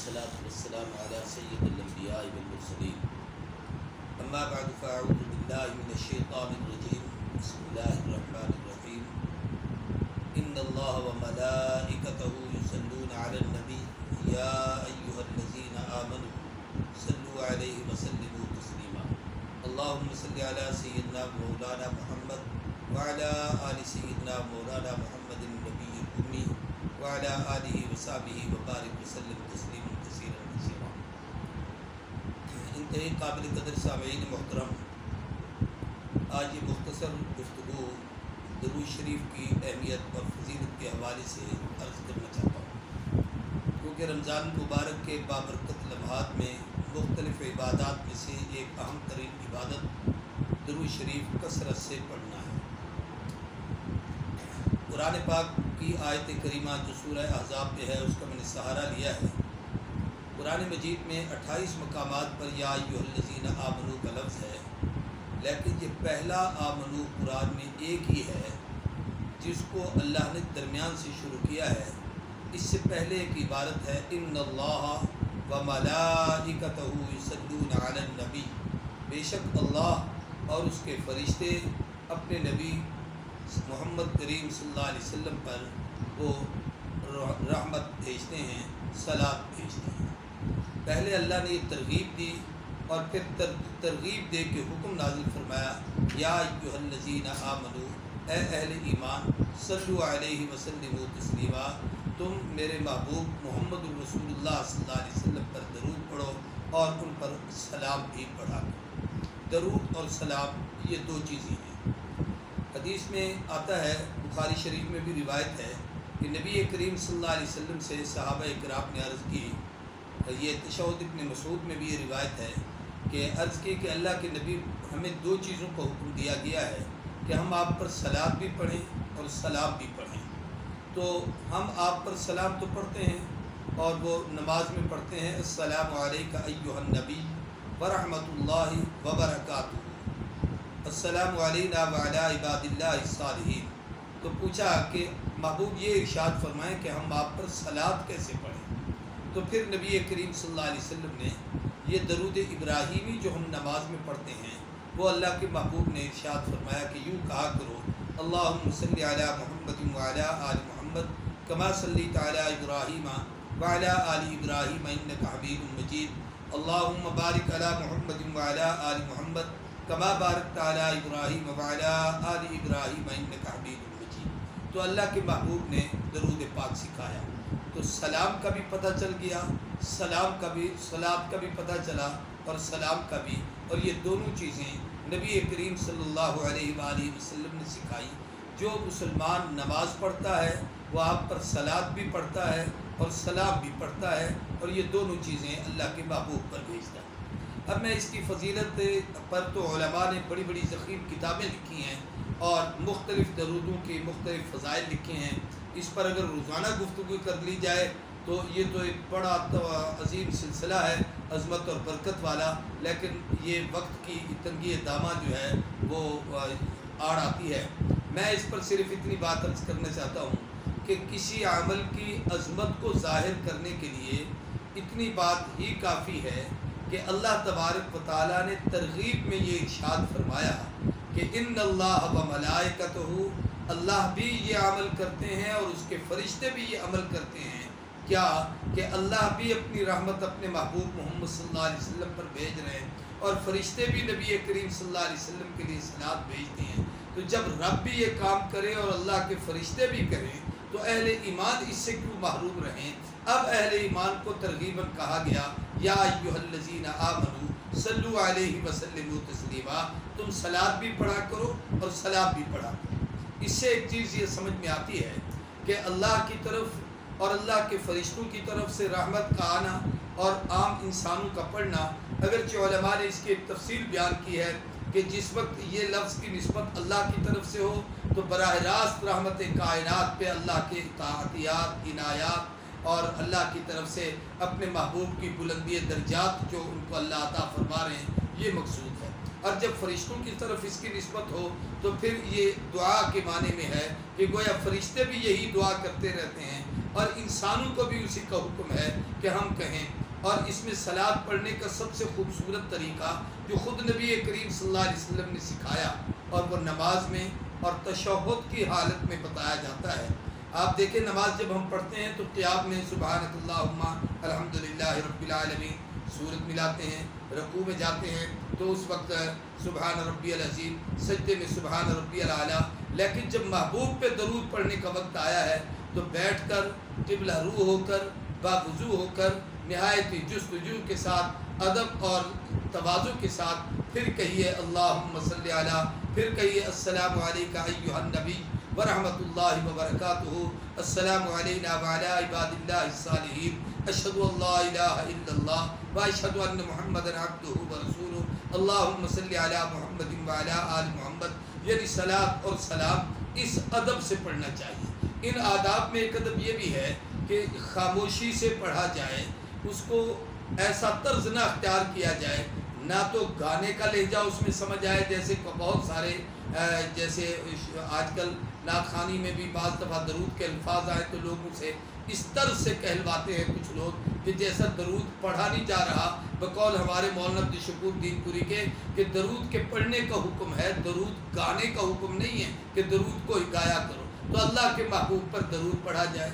والصلاة والسلام على سيد الأنبياء والمرسلين أما بعد فأعوذ بالله من الشيطان الرجيم بسم الله الرحمن الرحيم إن الله وملائكته يصلون على النبي يا أيها الذين آمنوا صلوا عليه وسلموا تسليما اللهم صل على سيدنا مولانا محمد وعلى آل سيدنا مولانا محمد النبي الأمي وعلى آلہ وصحبہ وبارک وسلم تسلیما کثیرا کثیرا۔ انتہائی قابل قدر سامعین محترم، آج یہ مختصر گفتگو درود شریف کی اہمیت اور فضیلت کے حوالے سے عرض کرنا چاہتا ہوں، کیونکہ رمضان مبارک کے بابرکت لمحات میں مختلف عبادات میں سے ایک اہم ترین عبادت درود شریف کثرت سے پڑھنا ہے۔ قرآن پاک کی آیت کریمہ جو سورہ احزاب پہ ہے اس کا میں نے سہارا لیا ہے۔ قرآن مجید میں 28 مقامات پر یا ایھا الذین آمنو کا لفظ ہے، لیکن یہ پہلا آمنو قرآن میں ایک ہی ہے جس کو اللہ نے درمیان سے شروع کیا ہے۔ اس سے پہلے ایک عبارت ہے ان اللہ وملائکتہ یصلون علی النبی، بے شک اللہ اور اس کے فرشتے اپنے نبی محمد کریم صلی اللہ علیہ وسلم پر وہ رحمت بھیجتے ہیں، صلاۃ بھیجتے ہیں۔ پہلے اللہ نے یہ ترغیب دی اور پھر ترغیب دے کے حکم نازل فرمایا یا ایھا الذین آمنو، اے اہل ایمان، صلو علیہ وسلم تسلیما، تم میرے محبوب محمد الرسول اللہ صلی اللہ علیہ وسلم پر درود پڑھو اور ان پر سلام بھی پڑھا کرو۔ درود اور سلام یہ دو چیزیں ہیں۔ حدیث میں آتا ہے، بخاری شریف میں بھی روایت ہے کہ نبی کریم صلی اللہ علیہ وسلم سے صحابہ کرام نے عرض کی، یہ تشہد ابن مسعود میں بھی یہ روایت ہے کہ عرض کی کہ اللہ کے نبی ہمیں دو چیزوں کا حکم دیا گیا ہے کہ ہم آپ پر صلاۃ بھی پڑھیں اور سلام بھی پڑھیں۔ تو ہم آپ پر سلام تو پڑھتے ہیں اور وہ نماز میں پڑھتے ہیں السلام علیک ایھا النبی ورحمۃ اللہ وبرکاتہ، السلام علینا وعلی عباد اللہ الصالحین۔ تو پوچھا کہ محبوب یہ ارشاد فرمائیں کہ ہم آپ پر صلاۃ کیسے پڑھیں؟ تو پھر نبی کریم صلی اللہ علیہ وسلم نے یہ درود ابراہیمی جو ہم نماز میں پڑھتے ہیں وہ اللہ کے محبوب نے ارشاد فرمایا کہ یوں کہا کرو اللہم صلی علی محمد وعلی آل محمد کما صلیت علی ابراہیم وعلی آل ابراہیم انک حمید مجید، اللہم بارک علی محمد وعلی آل محمد کما بارکت علی ابراہیم وعلی آل ابراہیم انک حمید مجید۔ تو اللہ کے محبوب نے درود پاک سکھایا، تو سلام کا بھی پتہ چل گیا، سلام کا بھی، صلاۃ کا بھی پتہ چلا اور سلام کا بھی، اور یہ دونوں چیزیں نبی کریم صلی اللہ علیہ وآلہ وسلم نے سکھائی۔ جو مسلمان نماز پڑھتا ہے وہ آپ پر صلاۃ بھی پڑھتا ہے اور سلام بھی پڑھتا ہے، اور یہ دونوں چیزیں اللہ کے محبوب پر بھیجتا ہے۔ اب میں اس کی فضیلت پر تو علماء نے بڑی بڑی ضخیم کتابیں لکھی ہیں اور مختلف درودوں کے مختلف فضائل لکھے ہیں۔ اس پر اگر روزانہ گفتگو کر لی جائے تو یہ تو ایک بڑا عظیم سلسلہ ہے، عظمت اور برکت والا، لیکن یہ وقت کی تنگی دامہ جو ہے وہ آڑ آتی ہے۔ میں اس پر صرف اتنی بات عرض کرنا چاہتا ہوں کہ کسی عمل کی عظمت کو ظاہر کرنے کے لیے اتنی بات ہی کافی ہے کہ اللہ تبارک و تعالیٰ نے ترغیب میں یہ ارشاد فرمایا کہ ان اللہ و ملائکتہ، اللہ بھی یہ عمل کرتے ہیں اور اس کے فرشتے بھی یہ عمل کرتے ہیں۔ کیا کہ اللہ بھی اپنی رحمت اپنے محبوب محمد صلی اللہ علیہ وسلم پر بھیج رہے ہیں اور فرشتے بھی نبی کریم صلی اللہ علیہ وسلم کے لیے صلاۃ بھیجتے ہیں۔ تو جب رب بھی یہ کام کرے اور اللہ کے فرشتے بھی کریں تو اہل ایمان اس سے کیوں محروم رہیں؟ اب اہل ایمان کو ترغیباً کہا گیا یا ایھا الذین آمنو صلو علیہ وسلم تسلیما، تم صلاۃ بھی پڑھا کرو اور سلام بھی پڑھا کرو۔ اس سے ایک چیز یہ سمجھ میں آتی ہے کہ اللہ کی طرف اور اللہ کے فرشتوں کی طرف سے رحمت کا آنا اور عام انسانوں کا پڑھنا، اگرچہ علماء نے اس کی ایک تفصیل بیان کی ہے کہ جس وقت یہ لفظ کی نسبت اللہ کی طرف سے ہو تو براہ راست رحمت کائنات پہ اللہ کے اطاعتیات، عنایات اور اللہ کی طرف سے اپنے محبوب کی بلندی درجات جو ان کو اللہ عطا فرما رہے ہیں یہ مقصود ہے۔ اور جب فرشتوں کی طرف اس کی نسبت ہو تو پھر یہ دعا کے معنی میں ہے کہ گویا فرشتے بھی یہی دعا کرتے رہتے ہیں اور انسانوں کو بھی اسی کا حکم ہے کہ ہم کہیں۔ اور اس میں صلاۃ پڑھنے کا سب سے خوبصورت طریقہ جو خود نبی کریم صلی اللہ علیہ وسلم نے سکھایا اور وہ نماز میں اور تشہد کی حالت میں بتایا جاتا ہے۔ آپ دیکھیں نماز جب ہم پڑھتے ہیں تو قیام میں سبحانک اللہم الحمدللہ رب العالمین سورت ملاتے ہیں، رکوع میں جاتے ہیں تو اس وقت سبحان ربی العظیم، سجدے میں سبحان ربی الاعلیٰ۔ لیکن جب محبوب پہ درود پڑھنے کا وقت آیا ہے تو بیٹھ کر قبلہ رو ہو کر باوضو ہو کر نہایت جستجو کے ساتھ ادب اور تواضع کے ساتھ پھر کہیے اللہم صلی علی، پھر کہیے السلام علیکہ ایہا النبی ورحمۃ اللہ وبرکاتہ، السلام علینا وعلی عباد اللہ الصالحین، اشہد ان لا الہ الا اللہ واشہد ان محمدا عبدہ ورسولہ، اللہم صلی علی محمد وعلی آل محمد۔ یعنی صلاۃ اور سلام اس ادب سے پڑھنا چاہیے۔ ان آداب میں ایک ادب یہ بھی ہے کہ خاموشی سے پڑھا جائے، اس کو ایسا طرز نہ اختیار کیا جائے، نہ تو گانے کا لہجہ اس میں سمجھ آئے، جیسے بہت سارے جیسے آج کل نعت خوانی میں بھی بعض دفعہ درود کے الفاظ آئے تو لوگوں سے اس طرز سے کہلواتے ہیں کچھ لوگ کہ جیسا درود پڑھا نہیں جا رہا، بقول ہمارے مولانا عبدالشکور دین پوری کے کہ درود کے پڑھنے کا حکم ہے، درود گانے کا حکم نہیں ہے کہ درود کو گایا کرو۔ تو اللہ کے محبوب پر درود پڑھا جائے،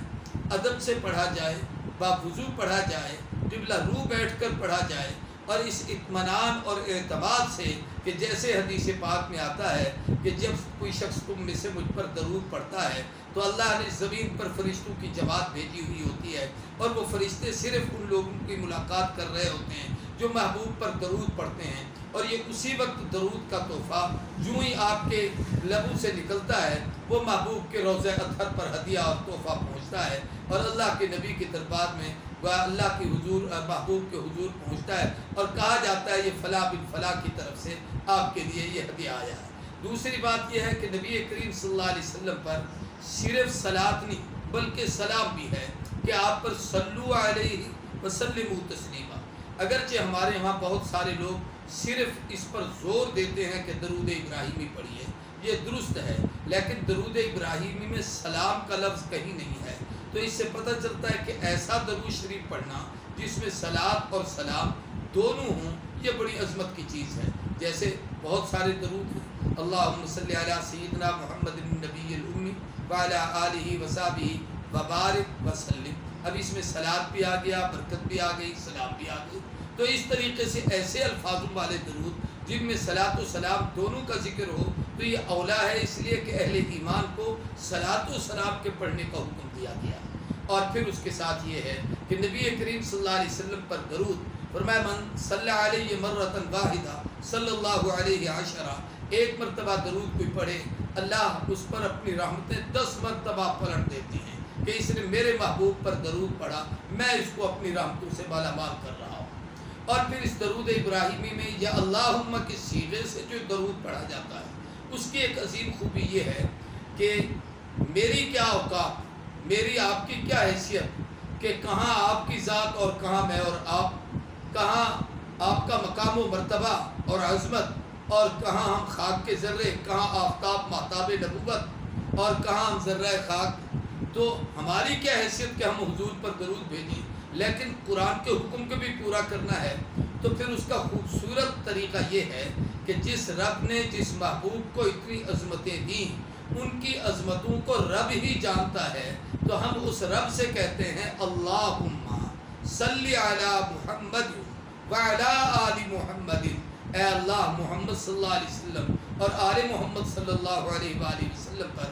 ادب سے پڑھا جائے، باوضو پڑھا جائے، قبلہ رو بیٹھ کر پڑھا جائے، اور اس اطمینان اور اعتماد سے کہ جیسے حدیث پاک میں آتا ہے کہ جب کوئی شخص تم میں سے مجھ پر درود پڑھتا ہے تو اللہ نے زمین پر فرشتوں کی جماعت بھیجی ہوئی ہوتی ہے، اور وہ فرشتے صرف ان لوگوں کی ملاقات کر رہے ہوتے ہیں جو محبوب پر درود پڑھتے ہیں، اور یہ اسی وقت درود کا تحفہ جو ہی آپ کے لبوں سے نکلتا ہے وہ محبوب کے روضہ اطہر پر ہدیہ اور تحفہ پہنچتا ہے، اور اللہ کے نبی کے دربار میں وہ اللہ کی حضور محبوب کے حضور پہنچتا ہے، اور کہا جاتا ہے یہ فلاں بن فلاں کی طرف سے آپ کے لیے یہ ہدیہ آیا ہے۔ دوسری بات یہ ہے کہ نبی کریم صلی اللہ علیہ وسلم پر صرف صلاۃ نہیں بلکہ سلام بھی ہے کہ آپ پر صلو علیہ وسلموا تسلیما۔ اگرچہ ہمارے ہاں بہت سارے لوگ صرف اس پر زور دیتے ہیں کہ درود ابراہیمی پڑھیے، یہ درست ہے، لیکن درود ابراہیمی میں سلام کا لفظ کہیں نہیں ہے، تو اس سے پتہ چلتا ہے کہ ایسا درود شریف پڑھنا جس میں صلاۃ اور سلام دونوں ہوں یہ بڑی عظمت کی چیز ہے۔ جیسے بہت سارے درود ہیں، اللہم صلی علی سیدنا محمد النبی الامی وعلی آلہ وصحبہ وبارک وسلم۔ اب اس میں صلاۃ بھی آ گیا، برکت بھی آ گئی، سلام بھی آ گئی۔ تو اس طریقے سے ایسے الفاظوں والے درود جن میں صلاۃ و سلام دونوں کا ذکر ہو تو یہ اولا ہے، اس لیے کہ اہل ایمان کو صلاۃ و سلام کے پڑھنے کا حکم دیا گیا۔ اور پھر اس کے ساتھ یہ ہے کہ نبی کریم صلی اللہ علیہ وسلم پر درود فرمایا من صلی علیہ مرۃ واحدہ صلی اللہ علیہ عشرہ، ایک مرتبہ درود کوئی پڑھے اللہ اس پر اپنی رحمتیں 10 مرتبہ پلٹ دیتی ہیں کہ اس نے میرے محبوب پر درود پڑھا، میں اس کو اپنی رحمتوں سے مالا مال کر رہا ہوں۔ اور پھر اس درود ابراہیمی میں یا اللہم کے صیغے سے جو درود پڑھا جاتا ہے اس کی ایک عظیم خوبی یہ ہے کہ میری کیا اوقات، میری آپ کی کیا حیثیت کہ کہاں آپ کی ذات اور کہاں میں اور آپ، کہاں آپ کا مقام و مرتبہ اور عظمت، اور کہاں ہم خاک کے ذرے، کہاں آفتاب مہتاب نبوت اور کہاں ہم ذرہ خاک، تو ہماری کیا حیثیت کہ ہم حضور پر درود بھیجیں، لیکن قرآن کے حکم کو بھی پورا کرنا ہے۔ تو پھر اس کا خوبصورت طریقہ یہ ہے کہ جس رب نے جس محبوب کو اتنی عظمتیں دیں ان کی عظمتوں کو رب ہی جانتا ہے، تو ہم اس رب سے کہتے ہیں اللہم صلی علی محمد وعلی آل محمد، اے اللہ محمد صلی اللہ علیہ وسلم اور آل محمد صلی اللہ علیہ وآلہ وسلم پر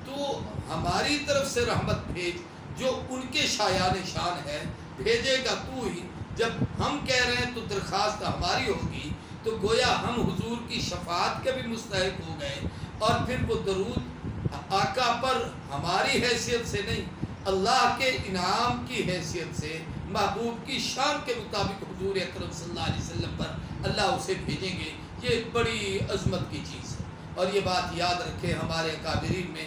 تو ہماری طرف سے رحمت بھیج، جو ان کے شایان شان ہے بھیجے گا تو ہی۔ جب ہم کہہ رہے ہیں تو درخواست ہماری ہوگی، تو گویا ہم حضور کی شفاعت کے بھی مستحق ہو گئے، اور پھر وہ درود آقا پر ہماری حیثیت سے نہیں، اللہ کے انعام کی حیثیت سے محبوب کی شان کے مطابق حضور اکرم صلی اللہ علیہ وسلم پر اللہ اسے بھیجیں گے۔ یہ بڑی عظمت کی چیز ہے، اور یہ بات یاد رکھیں ہمارے اکابرین میں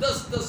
10-10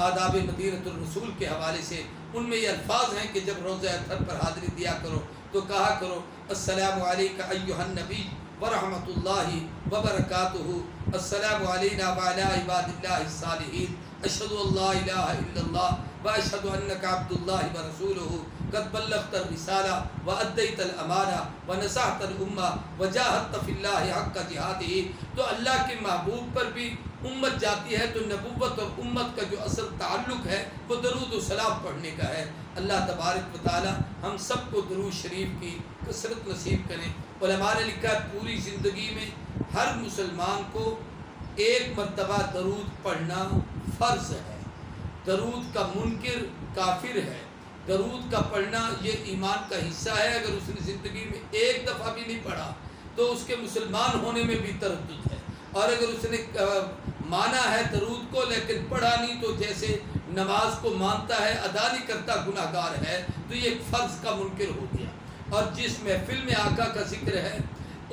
آداب مدینۃ الرسول کے حوالے سے ان میں یہ الفاظ ہیں کہ جب روزہ اطہر پر حاضری دیا کرو تو کہا کرو السلام علیکہ ایھا النبی ورحمۃ اللہ وبرکاتہ، السلام علینا وعلی عباد اللہ الصالحین، اشہد ان لا الہ الا اللہ واشہد انک عبد اللہ ورسولہ، قد بلغت الرسالہ وادیت الامانہ ونصحت الامہ وجاہدت فی اللہ حق جہادہ۔ تو اللہ کے محبوب پر بھی امت جاتی ہے، تو نبوت اور امت کا جو اصل تعلق ہے وہ درود و سلام پڑھنے کا ہے۔ اللہ تبارک و تعالی ہم سب کو درود شریف کی کثرت نصیب کریں۔ علماء نے لکھا ہے پوری زندگی میں ہر مسلمان کو ایک مرتبہ درود پڑھنا فرض ہے۔ درود کا منکر کافر ہے، درود کا پڑھنا یہ ایمان کا حصہ ہے۔ اگر اس نے زندگی میں ایک دفعہ بھی نہیں پڑھا تو اس کے مسلمان ہونے میں بھی تردد ہے، اور اگر اس نے مانا ہے درود کو لیکن پڑھا نہیں تو جیسے نماز کو مانتا ہے ادا نہیں کرتا گناہ گار ہے، تو یہ فرض کا منکر ہو گیا۔ اور جس محفل میں آقا کا ذکر ہے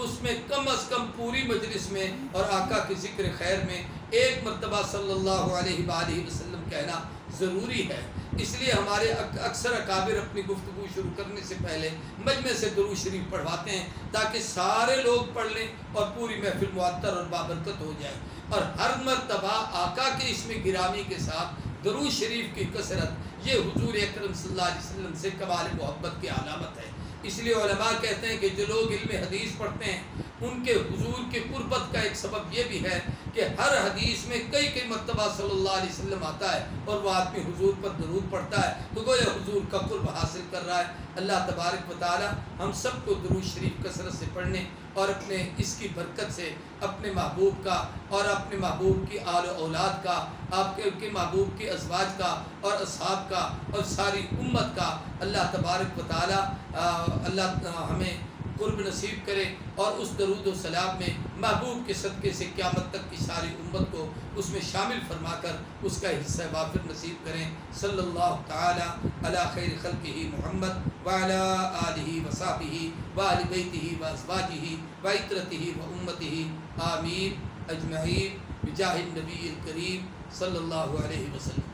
اس میں کم از کم پوری مجلس میں اور آقا کے ذکر خیر میں ایک مرتبہ صلی اللہ علیہ وآلہ وسلم کہنا ضروری ہے۔ اس لیے ہمارے اکثر اکابر اپنی گفتگو شروع کرنے سے پہلے مجمع سے درود شریف پڑھواتے ہیں تاکہ سارے لوگ پڑھ لیں اور پوری محفل معطر اور بابرکت ہو جائے۔ اور ہر مرتبہ آقا کے اسم گرامی کے ساتھ درود شریف کی کثرت یہ حضور اکرم صلی اللہ علیہ وسلم سے کمال محبت کی علامت ہے۔ اس لیے علماء کہتے ہیں کہ جو لوگ علم حدیث پڑھتے ہیں ان کے حضور کی قربت کا ایک سبب یہ بھی ہے کہ ہر حدیث میں کئی مرتبہ صلی اللہ علیہ وسلم آتا ہے اور وہ آدمی حضور پر درود پڑھتا ہے تو گویا حضور کا قرب حاصل کر رہا ہے۔ اللہ تبارک و تعالی ہم سب کو درود شریف کثرت سے پڑھنے اور اپنے اس کی برکت سے اپنے محبوب کا اور اپنے محبوب کی آل و اولاد کا، آپ کے محبوب کی ازواج کا اور اصحاب کا اور ساری امت کا اللہ تبارک و تعالی اللہ ہمیں قرب نصیب کرے، اور اس درود و سلام میں محبوب کے صدقے سے قیامت تک کی ساری امت کو اس میں شامل فرما کر اس کا حصہ وافر نصیب کریں۔ صلی اللہ تعالی علی خیر خلقہ محمد وعلی آلہ وصحبہ وآل بیتہ وازواجہ وعترتہ وامتہ آمین اجمعین بجاہ النبی الکریم صلی اللہ علیہ وسلم۔